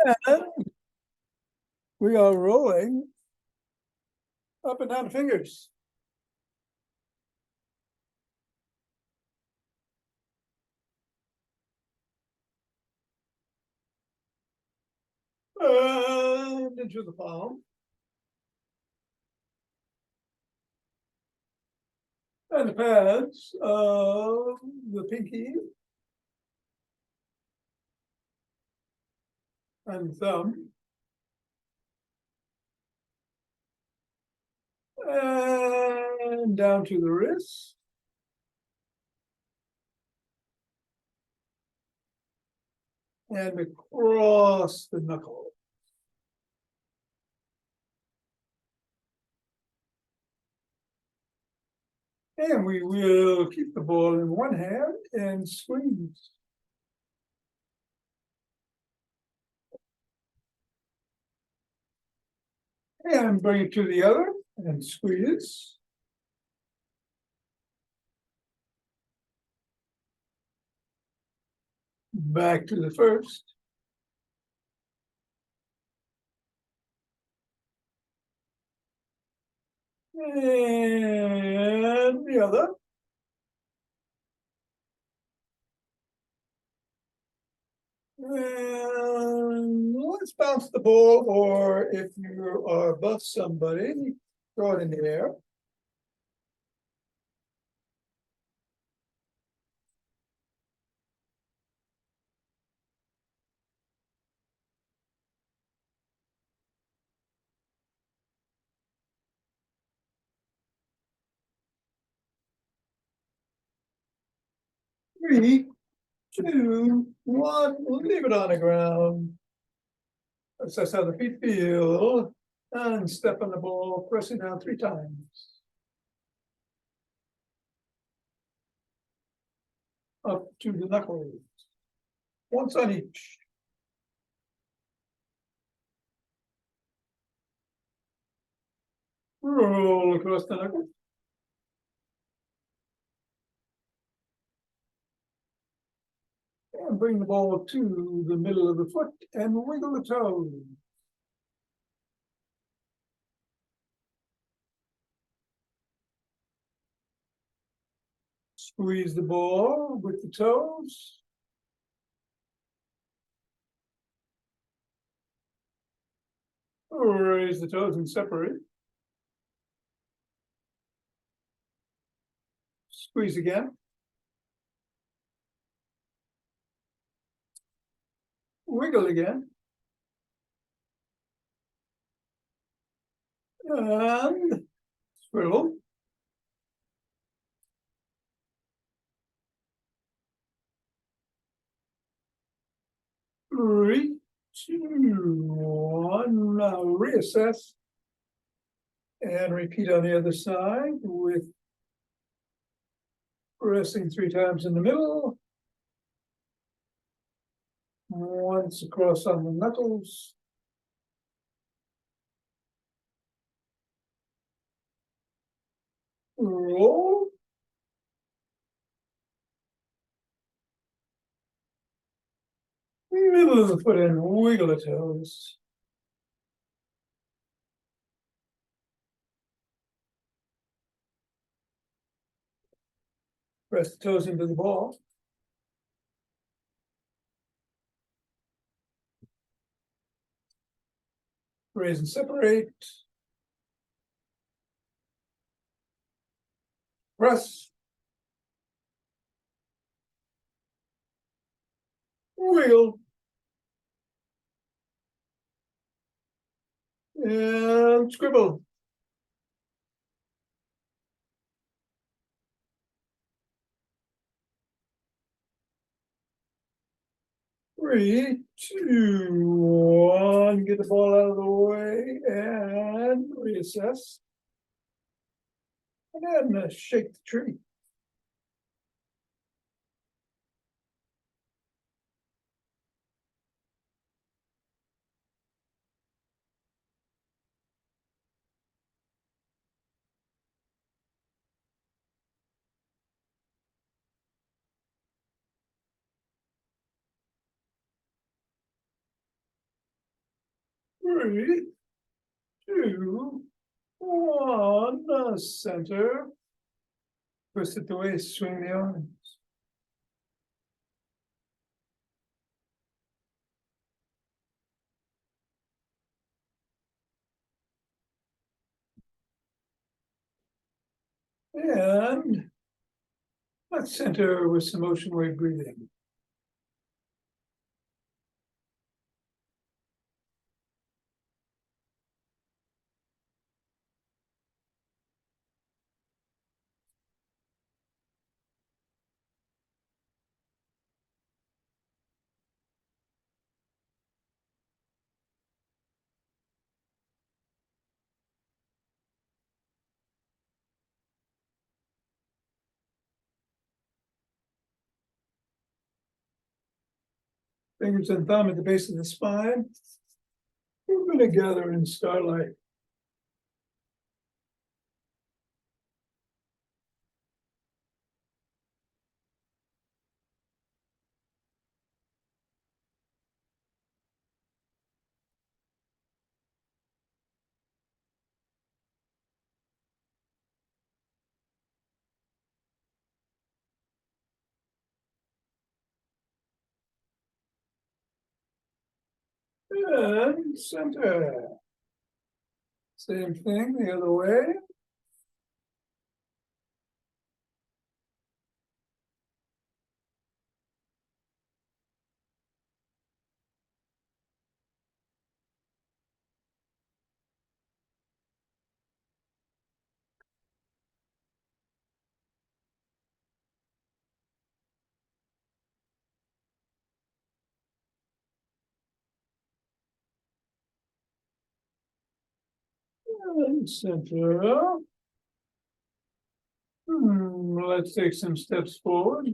And we are rolling up and down the fingers. And into the palm. And the pads of the pinky and thumb. And down to the wrist. And across the knuckle. And we will keep the ball in one hand and squeeze. And bring it to the other and squeeze. Back to the first. And the other. And let's bounce the ball, or if you are above somebody, throw it in the air. Three, two, one, leave it on the ground. Assess how the feet feel, and step on the ball, pressing down 3 times. Up to the knuckles, once on each. Roll across the knuckles. And bring the ball to the middle of the foot and wiggle the toes. Squeeze the ball with the toes. Raise the toes and separate. Squeeze again. Wiggle again. And swivel. Three, two, one. Now reassess. And repeat on the other side with pressing 3 times in the middle. Once across on the knuckles. Roll. Middle of the foot and wiggle the toes. Press the toes into the ball. Raise and separate. Press. Wiggle. And scribble. Three, two, one. Get the ball out of the way and reassess. And then shake the tree. 3, 2, 1, center. Twist it the waist, swing the arms. And let's center with some ocean wave breathing. Fingers and thumb at the base of the spine. We're going to gather in starlight. And center. Same thing the other way. And center. Let's take some steps forward.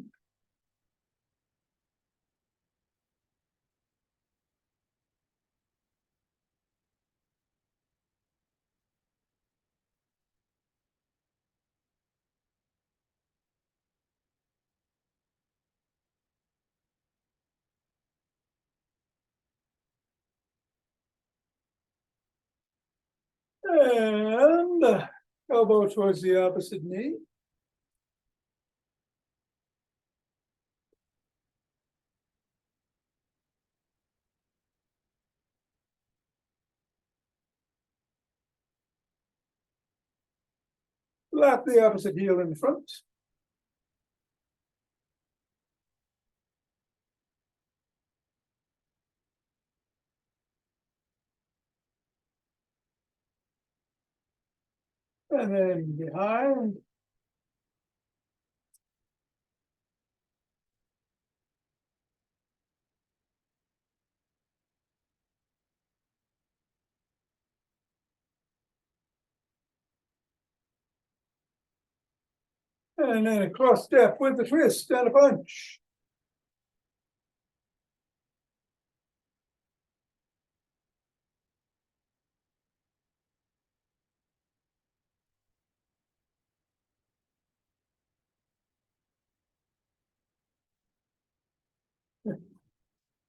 And elbow towards the opposite knee. Lap the opposite heel in front. And then behind. And then a cross step with the twist and a punch.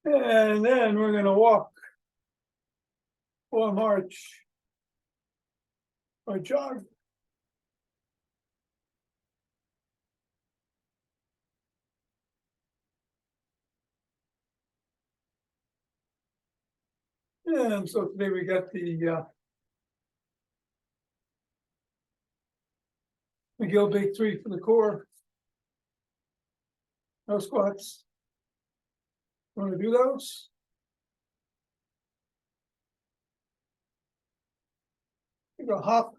And then we're going to walk or march or jog. And so today we got the McGill Big 3 for the core. No squats. Want to do those? You go hop.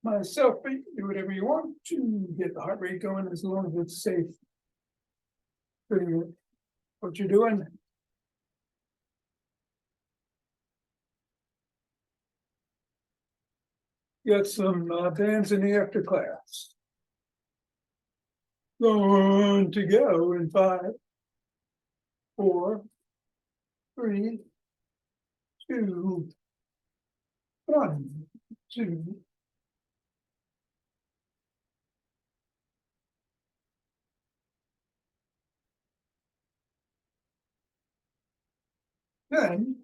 Myself, do whatever you want to get the heart rate going as long as it's safe. Doing what you're doing. Got some bands in the after class. Going to go in 5, 4, 3, 2, 1, 2. Then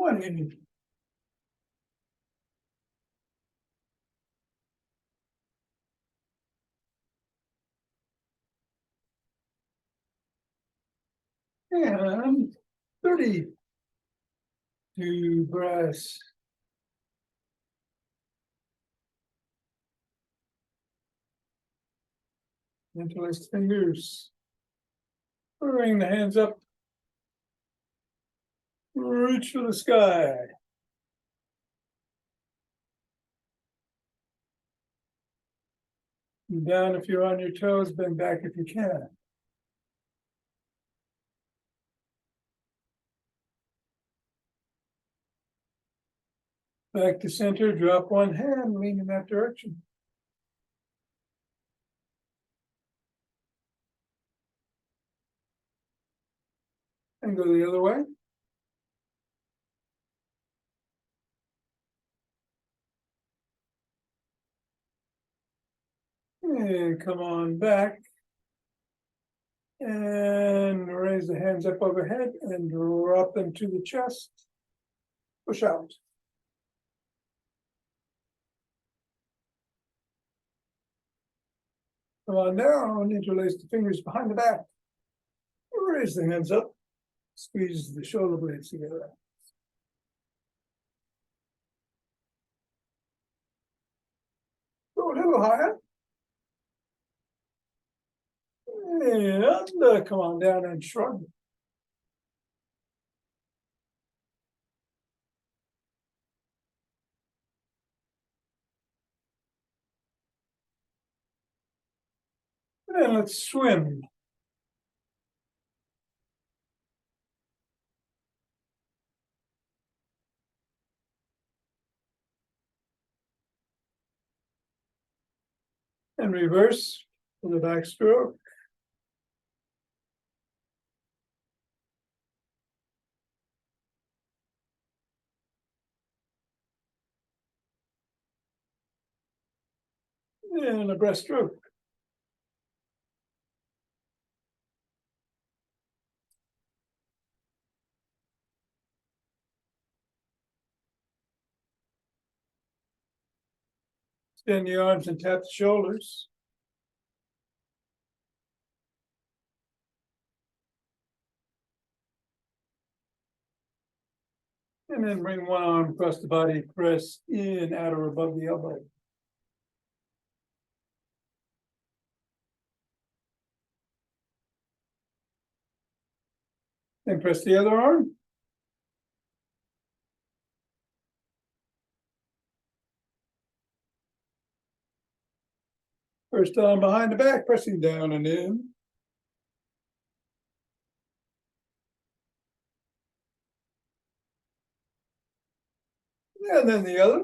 20. And 30. To brass. Interlace fingers. Bring the hands up. Reach for the sky. Down if you're on your toes, bend back if you can. Back to center, drop one hand, lean in that direction. And go the other way. And come on back. And raise the hands up overhead and drop them to the chest. Push out. Come on down, interlace the fingers behind the back. Raise the hands up. Squeeze the shoulder blades together. Go a little higher. And come on down and shrug. And let's swim. And reverse for the backstroke. And a breaststroke. Extend the arms and tap the shoulders. And then bring one arm across the body, press in at or above the elbow. And press the other arm. First arm behind the back, pressing down and in. And then the other.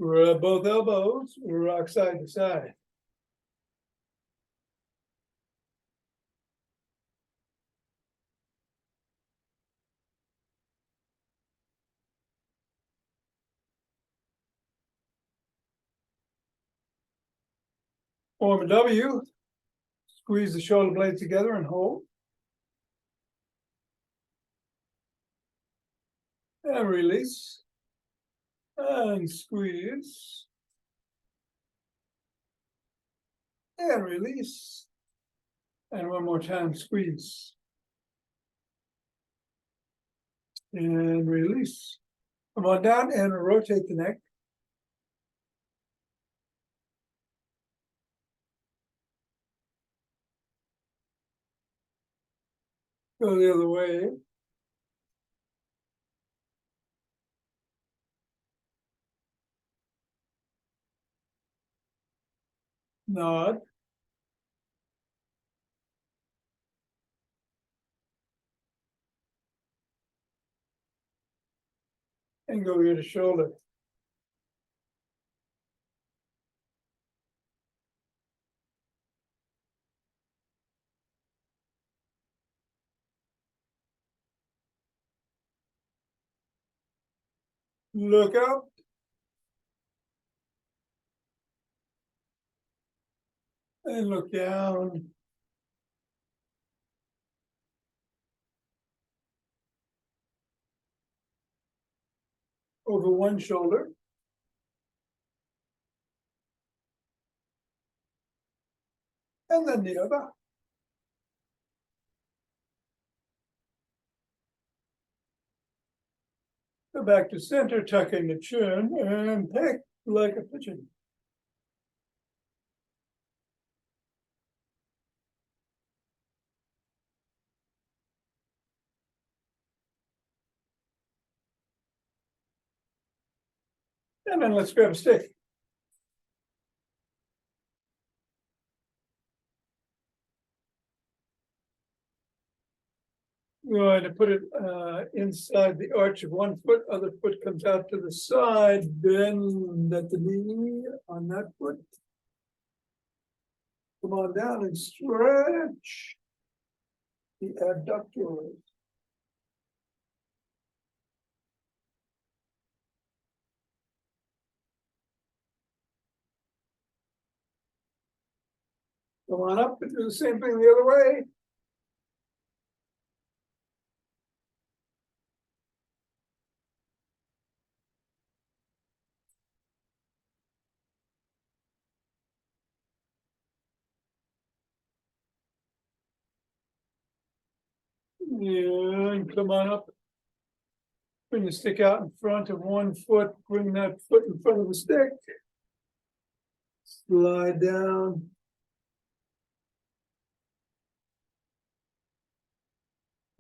Rub both elbows, rock side to side. Form a W. Squeeze the shoulder blades together and hold. And release. And squeeze. And release. And one more time, squeeze. And release. Come on down and rotate the neck. Go the other way. Nod. And go ear to shoulder. Look up. And look down. Over one shoulder. And then the other. Go back to center, tucking the chin, and peck like a pigeon. And then let's grab a stick. We're going to put it inside the arch of one foot, other foot comes out to the side, bend at the knee on that foot. Come on down and stretch the abductors. Come on up and do the same thing the other way. And come on up. Bring the stick out in front of one foot, bring that foot in front of the stick. Slide down.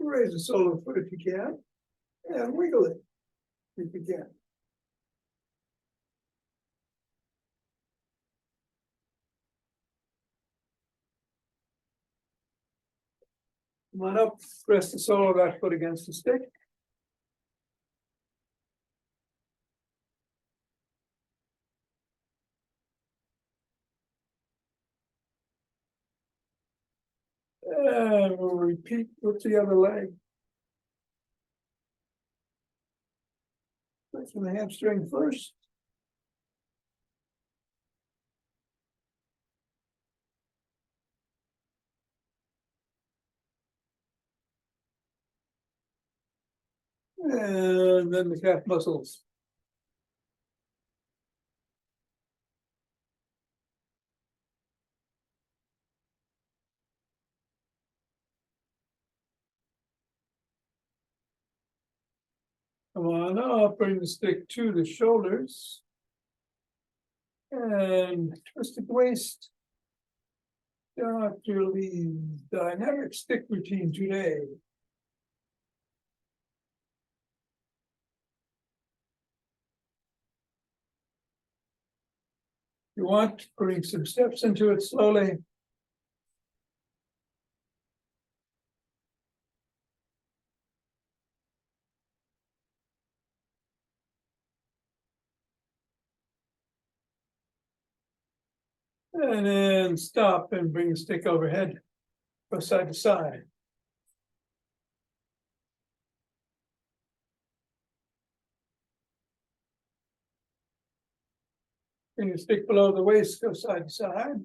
Raise the sole of the foot if you can, and wiggle it if you can. Come on up, press the sole of that foot against the stick. And we'll repeat with the other leg. From the hamstring first. And then the calf muscles. Come on up, bring the stick to the shoulders. And twist the waist. Dr. Lee's dynamic stick routine today. You want to bring some steps into it slowly. And then stop and bring the stick overhead, go side to side. Bring the stick below the waist, go side to side.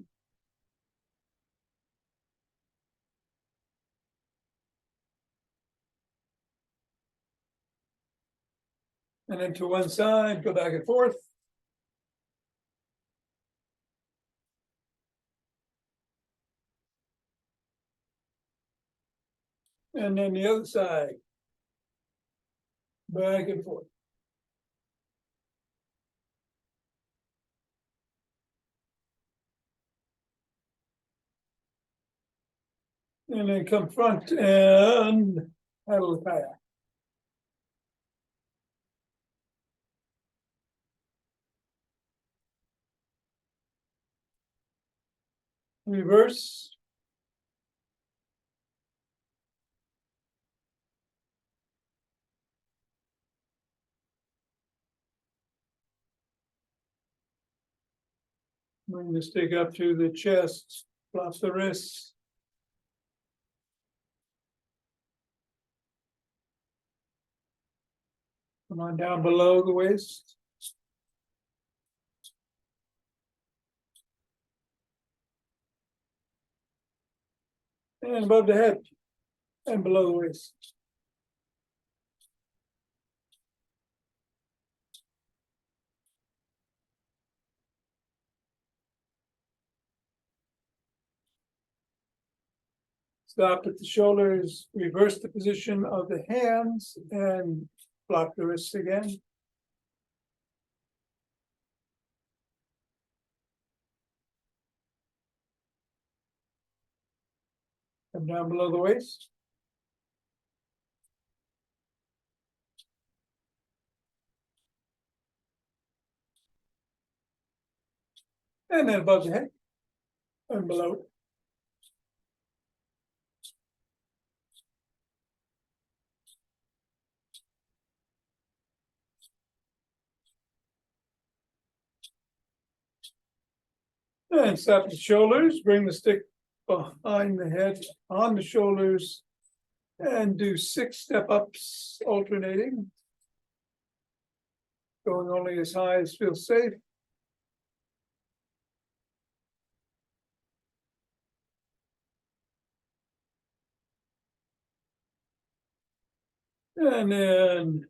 And then to one side, go back and forth. And then the other side. Back and forth. And then come front and paddle the kayak. Reverse. Bring the stick up to the chest, cross the wrists. Come on down below the waist. and above the head and below the waist. Stop at the shoulders, reverse the position of the hands and block the wrists again. Come down below the waist. And then above the head and below it. And stop at the shoulders, bring the stick behind the head on the shoulders and do 6 step-ups alternating. Going only as high as feels safe. And then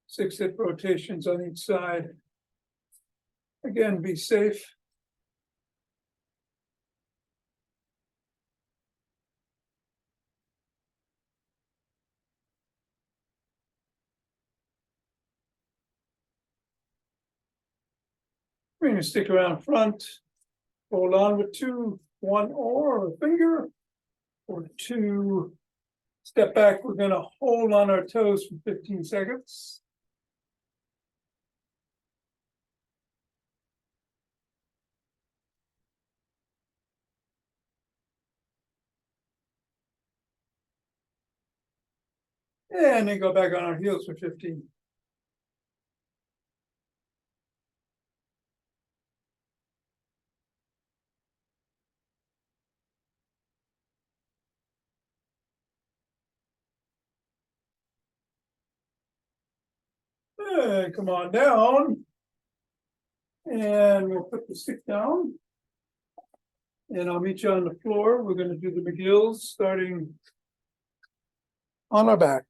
6 hip rotations on each side. Again, be safe. Bring your stick around front. Hold on with 2, 1 or a finger, or 2. Step back. We're going to hold on our toes for 15 seconds. And then go back on our heels for 15. And come on down. And we'll put the stick down. And I'll meet you on the floor. We're going to do the McGills starting on our back.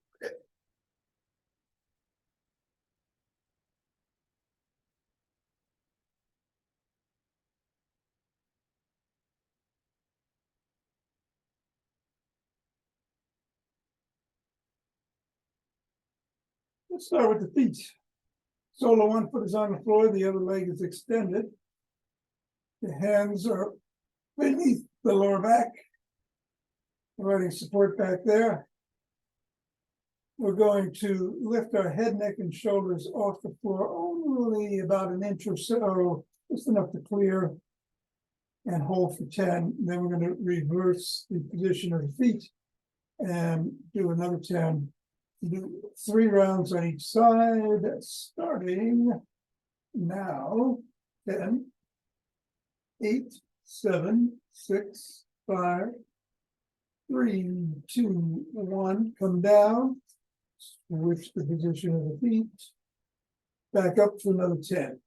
Let's start with the feet. Solo 1 foot is on the floor, the other leg is extended. The hands are beneath the lower back, providing support back there. We're going to lift our head, neck, and shoulders off the floor only about an inch or so, just enough to clear, and hold for 10. Then we're going to reverse the position of the feet and do another 10. Do 3 rounds on each side, starting now. 10, 8, 7, 6, 5, 3, 2, 1. Come down, switch the position of the feet, back up to another 10.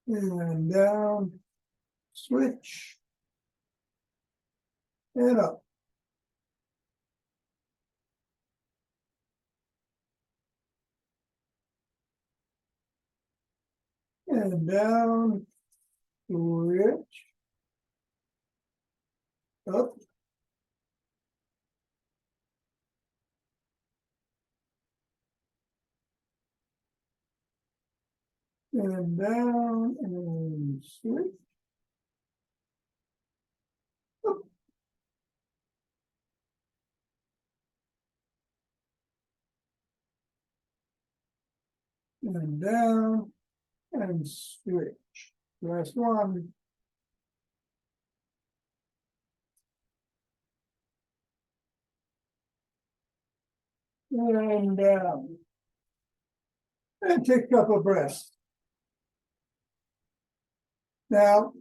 And down, switch, and up. And down, switch, up. And down, and switch. Up. And down, and switch. Last one. And down. And take a couple of breaths. Now,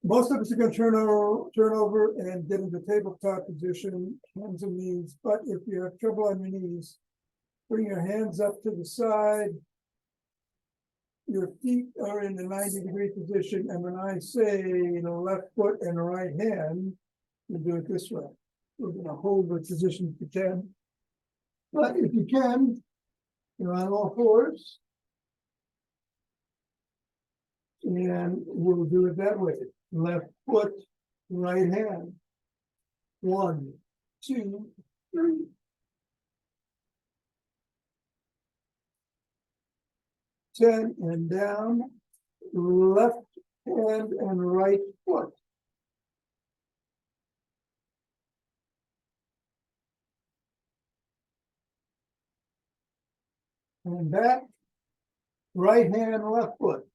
most of us are going to turn over and get into tabletop position, hands and knees. But if you have trouble on your knees, bring your hands up to the side your feet are in the 90-degree position, and when I say the left foot and the right hand, you do it this way. We're gonna hold the position for 10. But if you can, you're on all fours. And we'll do it that way. Left foot, right hand. 1, 2, 3. 10 and down. Left hand and right foot. And back. Right hand, left foot.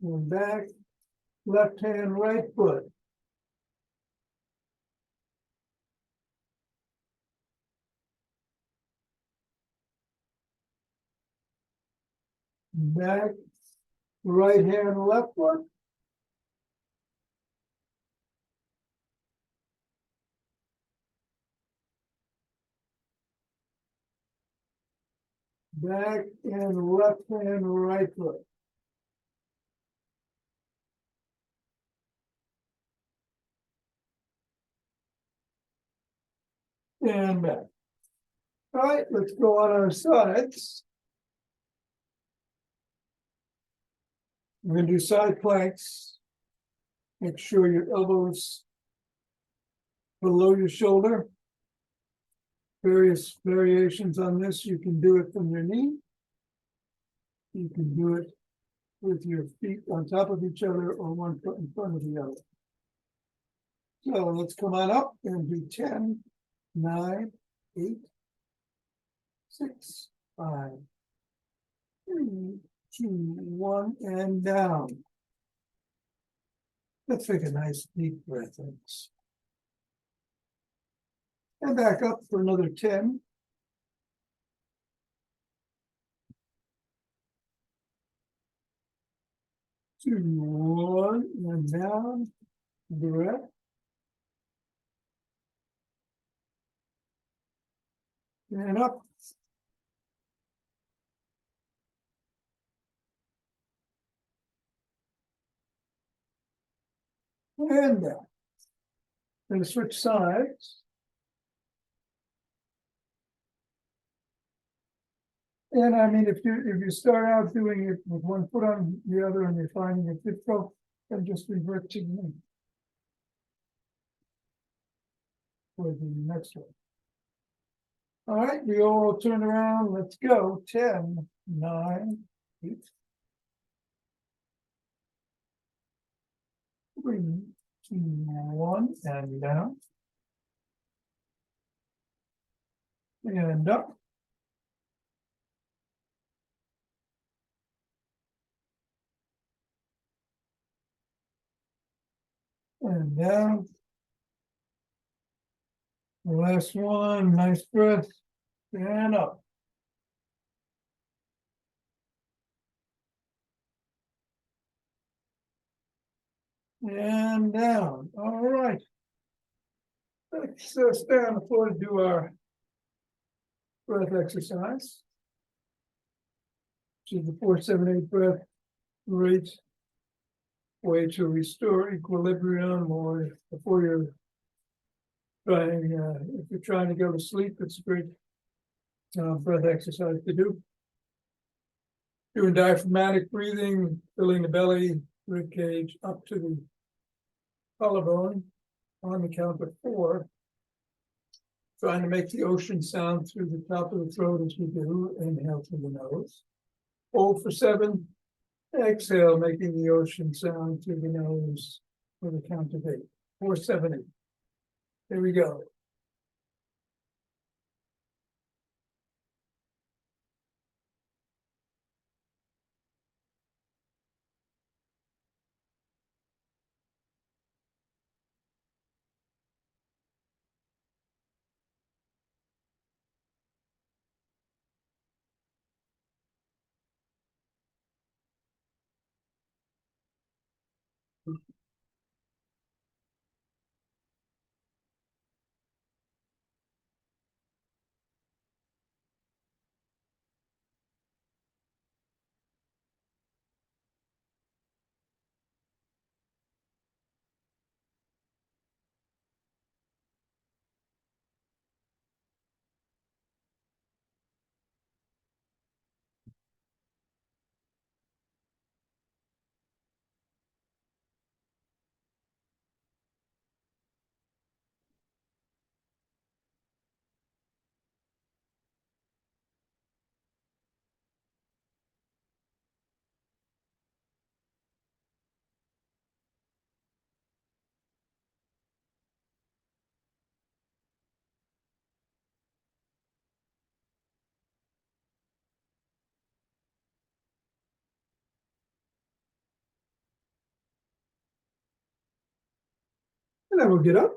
And back. Left hand, right foot. Back. Right hand, left foot. Back and left hand, right foot. And back. All right, let's go on our sides. We're going to do side planks. Make sure your elbows below your shoulder. Various variations on this. You can do it from your knee. You can do it with your feet on top of each other or one foot in front of the other. So let's come on up and do 10, 9, 8, 6, 5, 3, 2, 1, and down. Let's take a nice deep breath in. And back up for another 10. 2, 1, and down. Breath. And up. And down. Then switch sides. And I mean, if you start out doing it with one foot on the other and you're finding it difficult, then just revert to the knee for the next one. All right, we all turn around. Let's go. 10, 9, 8, 3, 2, 1, and down. And up. And down. The last one, nice breath. And up. And down. All right. Let's stay on the floor to do our breath exercise. Which is the 4-7-8 breath rate way to restore equilibrium, or before you're trying, if you're trying to go to sleep, it's a great breath exercise to do. Doing diaphragmatic breathing, filling the belly, rib cage up to the collarbone on the count of 4. Trying to make the ocean sound through the top of the throat as we do. Inhale through the nose. Hold for 7. Exhale, making the ocean sound through the nose for the count of 8. 4, 7, 8. Here we go. we'll get up.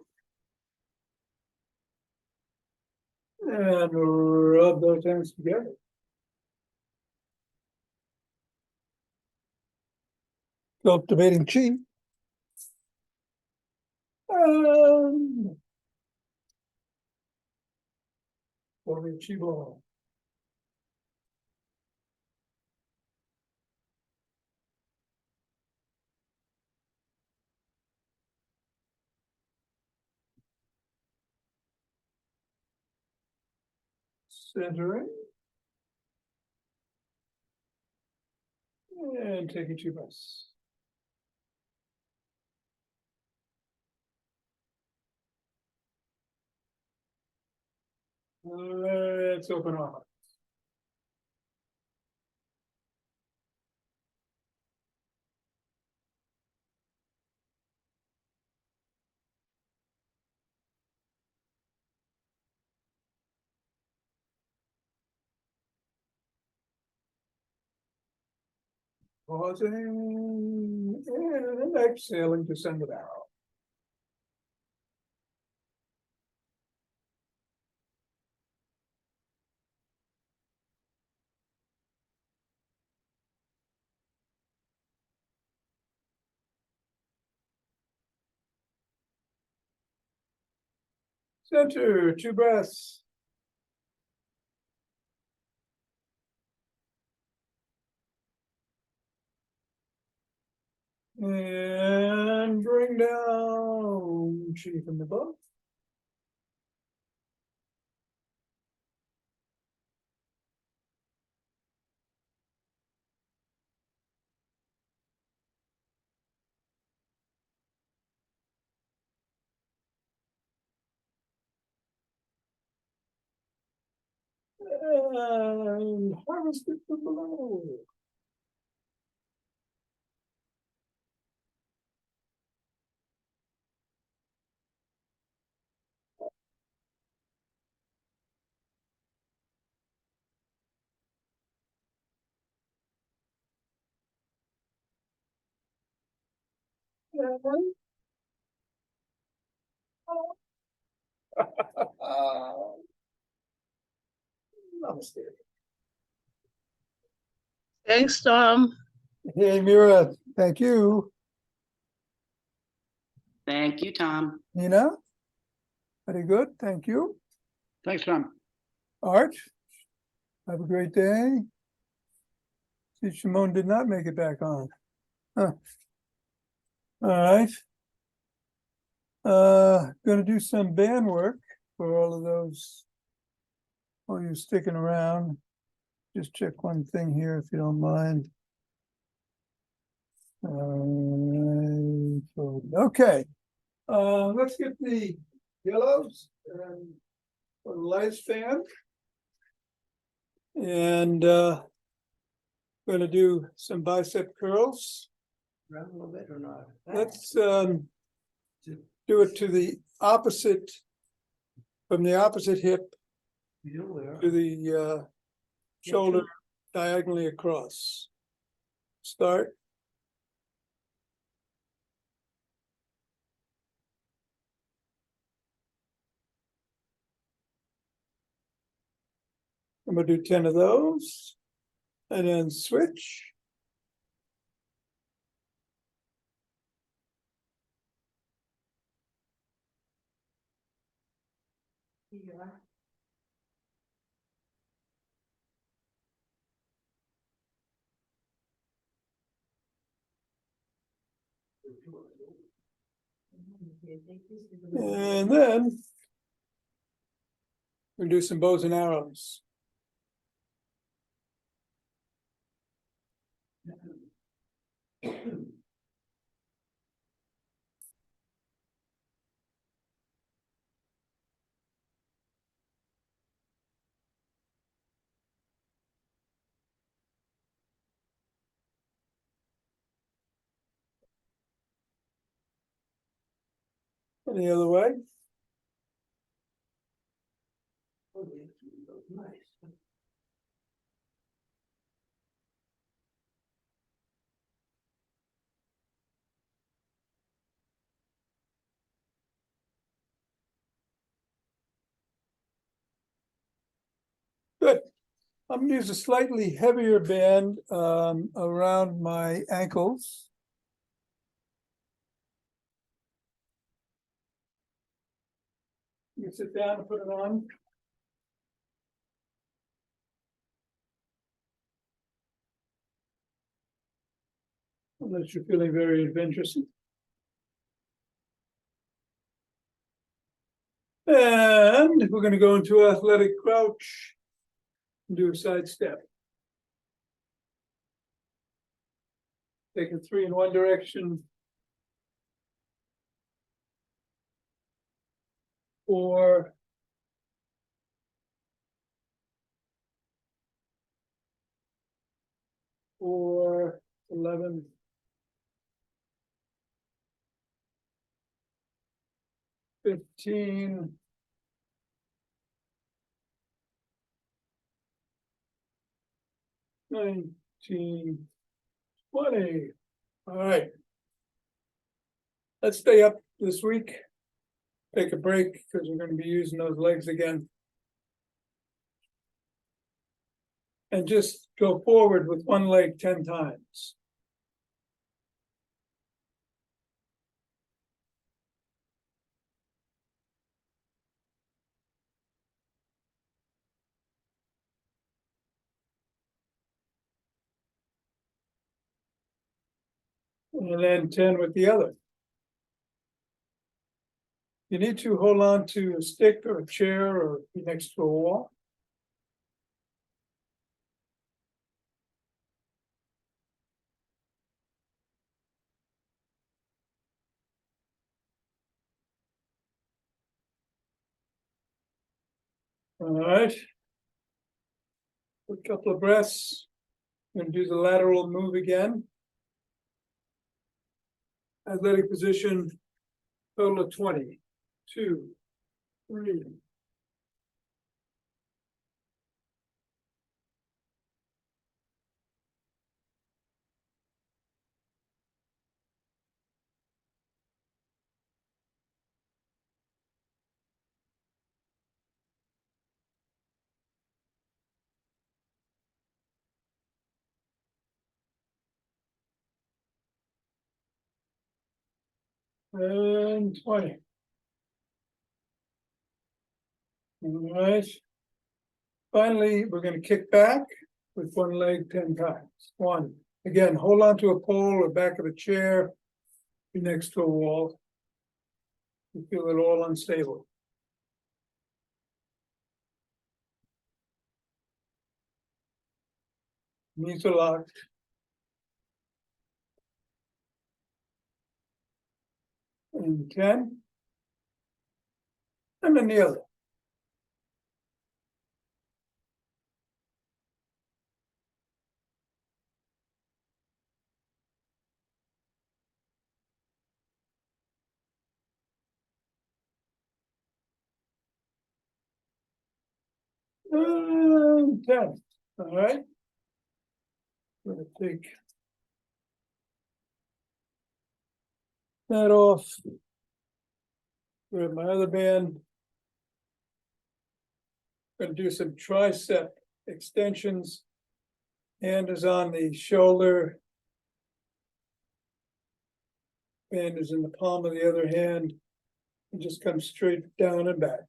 And rub those hands together. Cultivating chi. Forming chi ball. Centering. And taking 2 breaths. Let's open our heart. Pausing and exhaling to send it out. Center, 2 breaths. And bring down chi from the boat. And harvest it from below. Namaste. Thanks, Tom. Hey, Mira, thank you. Thank you, Tom. Nina, very good, thank you. Thanks, Tom. Art, have a great day. See, Shimon did not make it back on. Huh. All right. Gonna do some band work for all of those. While you're sticking around, just check one thing here if you don't mind. Okay, let's get the yellows and the lights fan. And gonna do some bicep curls. Run a little bit or not? Let's do it to the opposite, from the opposite hip to the shoulder diagonally across. Start. I'm gonna do 10 of those and then switch. And then we'll do some bows and arrows. Any other way? Nice. Good. I'm gonna use a slightly heavier band around my ankles. You sit down and put it on. Unless you're feeling very adventurous. And we're gonna go into athletic crouch. And do a side step. Taking 3 in one direction. 4. 4, 11. 15. 19. 20. All right. Let's stay up this week. Take a break because we're going to be using those legs again. And just go forward with one leg 10 times. And then 10 with the other. You need to hold on to a stick or a chair or be next to a wall. All right. A couple of breaths. I'm going to do the lateral move again. Athletic position, total of 20. 2, 3. And 20. All right. Finally, we're going to kick back with one leg 10 times. 1. Again, hold on to a pole or back of a chair. Be next to a wall. You feel it all unstable. Knees are locked. And 10. And then the other. And 10. All right. I'm going to take that off. Grab my other band. Going to do some tricep extensions. Hand is on the shoulder. Band is in the palm of the other hand. And just come straight down and back.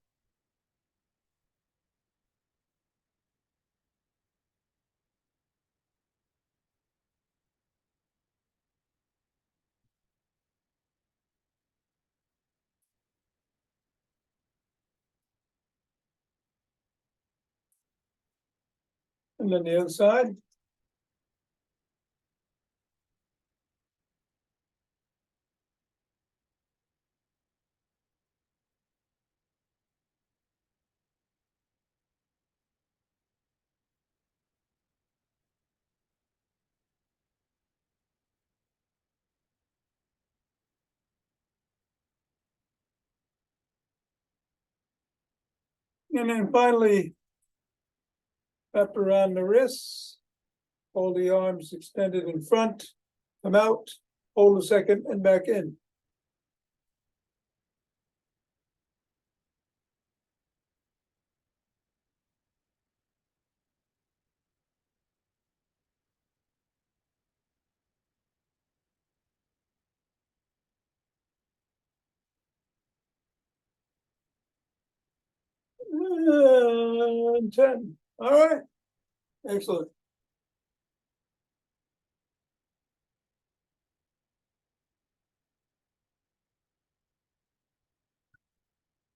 And then the other side. And then finally, wrap around the wrists. Hold the arms extended in front. Come out. Hold a second and back in. And 10. All right. Excellent.